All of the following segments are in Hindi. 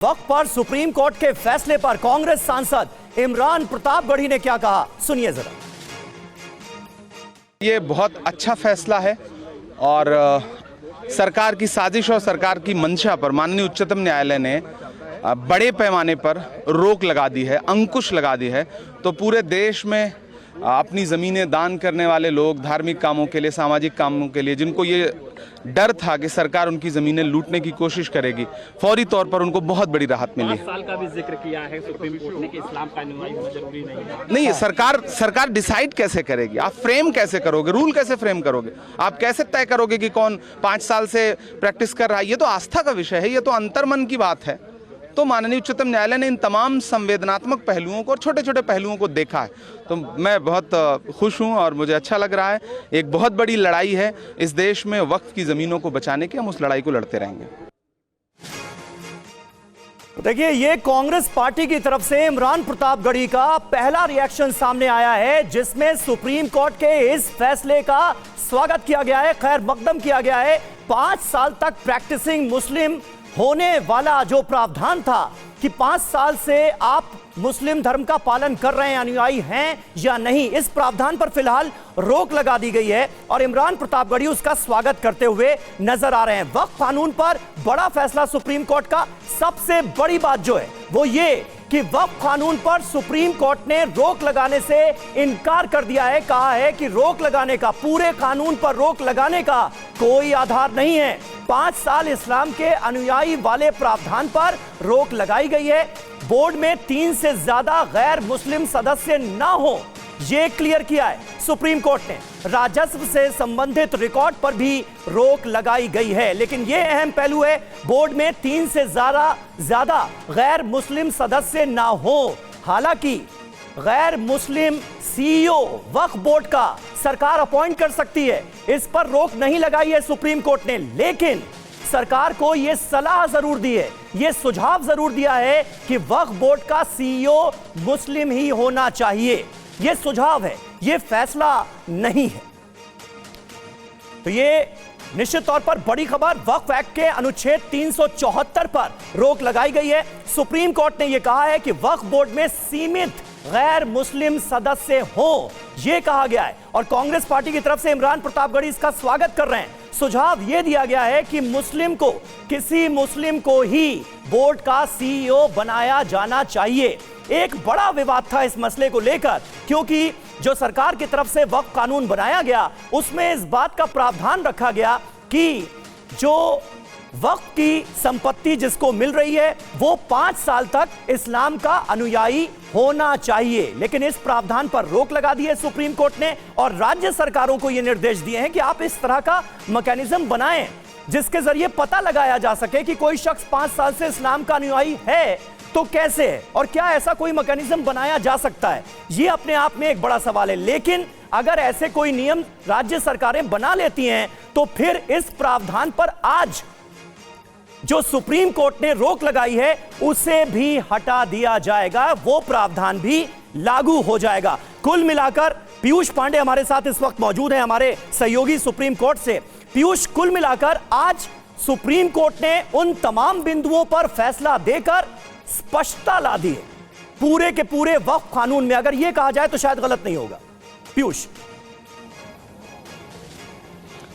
वक्त पर सुप्रीम कोर्ट के फैसले पर कांग्रेस सांसद इमरान प्रतापगढ़ी ने क्या कहा, सुनिए जरा। ये बहुत अच्छा फैसला है और सरकार की साजिश और सरकार की मंशा पर माननीय उच्चतम न्यायालय ने बड़े पैमाने पर रोक लगा दी है, अंकुश लगा दी है। तो पूरे देश में अपनी ज़मीनें दान करने वाले लोग, धार्मिक कामों के लिए, सामाजिक कामों के लिए, जिनको ये डर था कि सरकार उनकी ज़मीनें लूटने की कोशिश करेगी, फौरी तौर पर उनको बहुत बड़ी राहत मिली है। 5 साल का भी जिक्र किया है सुप्रीम कोर्ट ने कि इस्लाम का अनुयायी होना जरूरी नहीं है। नहीं, सरकार डिसाइड कैसे करेगी? आप फ्रेम कैसे करोगे? रूल कैसे फ्रेम करोगे? आप कैसे तय करोगे कि कौन 5 साल से प्रैक्टिस कर रहा है? ये तो आस्था का विषय है, ये तो अंतर्मन की बात है। तो माननीय उच्चतम न्यायालय ने इन तमाम संवेदनात्मक पहलुओं को और छोटे छोटे पहलुओं को देखा है। तो मैं बहुत खुश हूं और मुझे अच्छा लग रहा है। एक बहुत बड़ी लड़ाई है इस देश में वक्फ की ज़मीनों को बचाने की, हम उस लड़ाई को लड़ते रहेंगे। देखिए, ये कांग्रेस पार्टी की तरफ से इमरान प्रतापगढ़ी का पहला रिएक्शन सामने आया है, जिसमें सुप्रीम कोर्ट के इस फैसले का स्वागत किया गया है, खैर मकदम किया गया है। 5 साल तक प्रैक्टिसिंग मुस्लिम होने वाला जो प्रावधान था कि 5 साल से आप मुस्लिम धर्म का पालन कर रहे हैं, अनुयायी हैं या नहीं, इस प्रावधान पर फिलहाल रोक लगा दी गई है और इमरान प्रतापगढ़ी उसका स्वागत करते हुए नजर आ रहे हैं। वक्फ कानून पर बड़ा फैसला सुप्रीम कोर्ट का। सबसे बड़ी बात जो है वो ये कि वक्फ कानून पर सुप्रीम कोर्ट ने रोक लगाने से इनकार कर दिया है। कहा है कि रोक लगाने का, पूरे कानून पर रोक लगाने का कोई आधार नहीं है। 5 साल इस्लाम के अनुयायी वाले प्रावधान पर रोक लगाई गई है। बोर्ड में 3 से ज्यादा गैर मुस्लिम सदस्य ना हो, यह क्लियर किया है सुप्रीम कोर्ट ने। राजस्व से संबंधित रिकॉर्ड पर भी रोक लगाई गई है। लेकिन यह अहम पहलू है, बोर्ड में 3 से ज्यादा गैर मुस्लिम सदस्य ना हो। हालांकि गैर मुस्लिम सीईओ वक्फ बोर्ड का सरकार अपॉइंट कर सकती है, इस पर रोक नहीं लगाई है सुप्रीम कोर्ट ने। लेकिन सरकार को यह सलाह जरूर दी है, यह सुझाव जरूर दिया है कि वक्फ बोर्ड का सीईओ मुस्लिम ही होना चाहिए। यह सुझाव है, यह फैसला नहीं है। तो यह निश्चित तौर पर बड़ी खबर। वक्फ एक्ट के अनुच्छेद 374 पर रोक लगाई गई है। सुप्रीम कोर्ट ने यह कहा है कि वक्फ बोर्ड में सीमित गैर मुस्लिम सदस्य हो, यह कहा गया है और कांग्रेस पार्टी की तरफ से इमरान प्रतापगढ़ी इसका स्वागत कर रहे हैं। सुझाव यह दिया गया है कि किसी मुस्लिम को ही बोर्ड का सीईओ बनाया जाना चाहिए। एक बड़ा विवाद था इस मसले को लेकर, क्योंकि जो सरकार की तरफ से वक्फ कानून बनाया गया उसमें इस बात का प्रावधान रखा गया कि जो वक्फ की संपत्ति जिसको मिल रही है वो 5 साल तक इस्लाम का अनुयायी होना चाहिए। लेकिन इस प्रावधान पर रोक लगा दी है सुप्रीम कोर्ट ने और राज्य सरकारों को यह निर्देश दिए हैं कि आप इस तरह का मैकेनिज्म बनाएं जिसके जरिए पता लगाया जा सके कि कोई शख्स 5 साल से इस्लाम का अनुयायी है तो कैसे है और क्या ऐसा कोई मैकेनिज्म बनाया जा सकता है। यह अपने आप में एक बड़ा सवाल है। लेकिन अगर ऐसे कोई नियम राज्य सरकारें बना लेती हैं तो फिर इस प्रावधान पर आज जो सुप्रीम कोर्ट ने रोक लगाई है उसे भी हटा दिया जाएगा, वो प्रावधान भी लागू हो जाएगा। कुल मिलाकर पीयूष पांडे हमारे साथ इस वक्त मौजूद हैं, हमारे सहयोगी सुप्रीम कोर्ट से। पीयूष, कुल मिलाकर आज सुप्रीम कोर्ट ने उन तमाम बिंदुओं पर फैसला देकर स्पष्टता ला दी है पूरे के पूरे वक्फ कानून में, अगर यह कहा जाए तो शायद गलत नहीं होगा। पीयूष।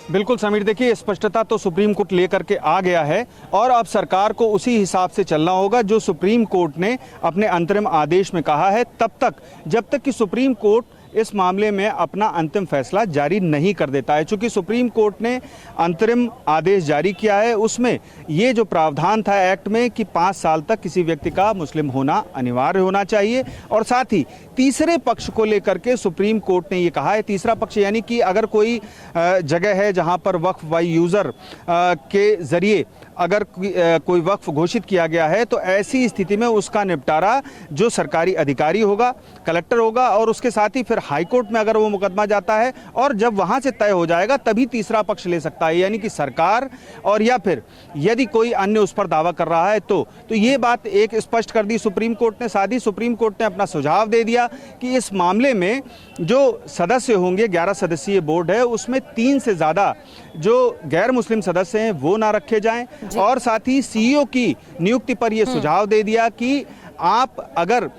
बिल्कुल समीर, देखिए स्पष्टता तो सुप्रीम कोर्ट लेकर के आ गया है और अब सरकार को उसी हिसाब से चलना होगा जो सुप्रीम कोर्ट ने अपने अंतरिम आदेश में कहा है, तब तक जब तक कि सुप्रीम कोर्ट इस मामले में अपना अंतिम फैसला जारी नहीं कर देता है। चूंकि सुप्रीम कोर्ट ने अंतरिम आदेश जारी किया है, उसमें ये जो प्रावधान था एक्ट में कि 5 साल तक किसी व्यक्ति का मुस्लिम होना अनिवार्य होना चाहिए और साथ ही तीसरे पक्ष को लेकर के सुप्रीम कोर्ट ने ये कहा है, तीसरा पक्ष यानी कि अगर कोई जगह है जहां पर वक्फ बाय यूज़र के जरिए अगर कोई वक्फ घोषित किया गया है तो ऐसी स्थिति में उसका निपटारा जो सरकारी अधिकारी होगा, कलेक्टर होगा और उसके साथ ही फिर हाईकोर्ट में अगर वो मुकदमा जाता है और जब वहां से तय हो जाएगा तभी तीसरा पक्ष ले सकता है, यानी कि सरकार, और या फिर यदि कोई अन्य उस पर दावा कर रहा है तो ये बात एक स्पष्ट कर दी सुप्रीम कोर्ट ने। साथ ही सुप्रीम कोर्ट ने अपना सुझाव दे दिया कि इस मामले में जो सदस्य होंगे, 11 सदस्यीय बोर्ड है, उसमें 3 से ज़्यादा जो गैर मुस्लिम सदस्य हैं वो ना रखे जाएं और साथ ही सीईओ की नियुक्ति पर यह सुझाव दे दिया कि आप अगर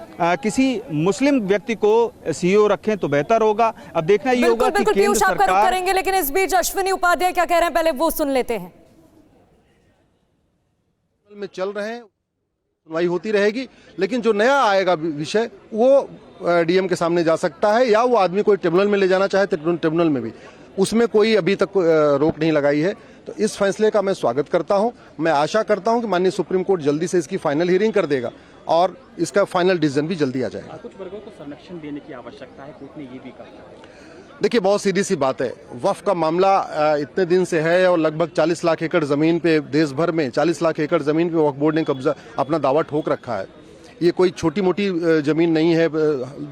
किसी मुस्लिम व्यक्ति को सीईओ रखें तो बेहतर होगा। अब देखना ये होगा कि केंद्र पीयूष आपका रुख सरकार करेंगे, लेकिन इस बीच अश्विनी उपाध्याय क्या कह रहे हैं पहले वो सुन लेते हैं। में चल रहे हैं, सुनवाई होती रहेगी, लेकिन जो नया आएगा विषय वो डीएम के सामने जा सकता है, या वो आदमी कोई ट्रिब्यूनल में ले जाना चाहे तो ट्रिब्यूनल में भी, उसमें कोई अभी तक रोक नहीं लगाई है। तो इस फैसले का मैं स्वागत करता हूं। मैं आशा करता हूं कि माननीय सुप्रीम कोर्ट जल्दी से इसकी फाइनल हियरिंग कर देगा और इसका फाइनल डिसीजन भी जल्दी आ जाएगा। कुछ वर्गों को संरक्षण देने की आवश्यकता है, कोर्ट ने ये भी कहा। देखिए, बहुत सीधी सी बात है, वक्फ का मामला इतने दिन से है और लगभग 40 लाख एकड़ जमीन पे, देश भर में 40 लाख एकड़ जमीन पे वक्फ बोर्ड ने कब्जा अपना दावा ठोक रखा है। ये कोई छोटी मोटी जमीन नहीं है,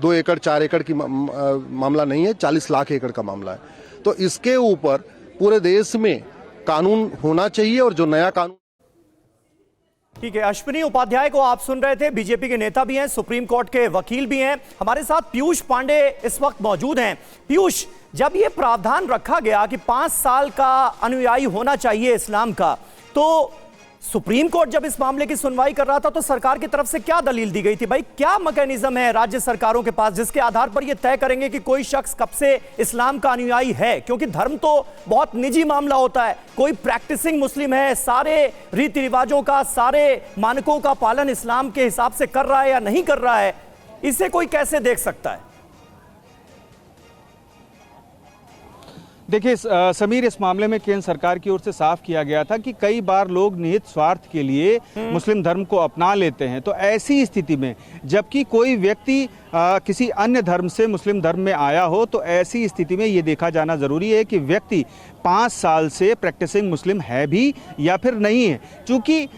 2 एकड़ 4 एकड़ की मामला नहीं है, 40 लाख एकड़ का मामला है। तो इसके ऊपर पूरे देश में कानून होना चाहिए, और जो नया कानून। ठीक है, अश्विनी उपाध्याय को आप सुन रहे थे, बीजेपी के नेता भी हैं, सुप्रीम कोर्ट के वकील भी हैं। हमारे साथ पीयूष पांडे इस वक्त मौजूद हैं। पीयूष, जब ये प्रावधान रखा गया कि 5 साल का अनुयायी होना चाहिए इस्लाम का, तो सुप्रीम कोर्ट जब इस मामले की सुनवाई कर रहा था तो सरकार की तरफ से क्या दलील दी गई थी? भाई, क्या मैकेनिज्म है राज्य सरकारों के पास जिसके आधार पर ये तय करेंगे कि कोई शख्स कब से इस्लाम का अनुयायी है? क्योंकि धर्म तो बहुत निजी मामला होता है, कोई प्रैक्टिसिंग मुस्लिम है, सारे रीति रिवाजों का, सारे मानकों का पालन इस्लाम के हिसाब से कर रहा है या नहीं कर रहा है, इसे कोई कैसे देख सकता है? देखिए समीर, इस मामले में केंद्र सरकार की ओर से साफ किया गया था कि कई बार लोग निहित स्वार्थ के लिए मुस्लिम धर्म को अपना लेते हैं। तो ऐसी स्थिति में जबकि कोई व्यक्ति किसी अन्य धर्म से मुस्लिम धर्म में आया हो, तो ऐसी स्थिति में ये देखा जाना जरूरी है कि व्यक्ति 5 साल से प्रैक्टिसिंग मुस्लिम है भी या फिर नहीं है। चूंकि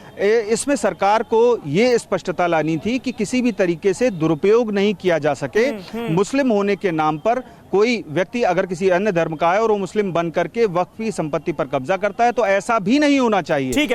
इसमें सरकार को ये स्पष्टता लानी थी कि किसी भी तरीके से दुरुपयोग नहीं किया जा सके। मुस्लिम होने के नाम पर कोई व्यक्ति अगर किसी अन्य धर्म का है और वो मुस्लिम बन करके वक्फ की संपत्ति पर कब्जा करता है, तो ऐसा भी नहीं होना चाहिए। ठीक है।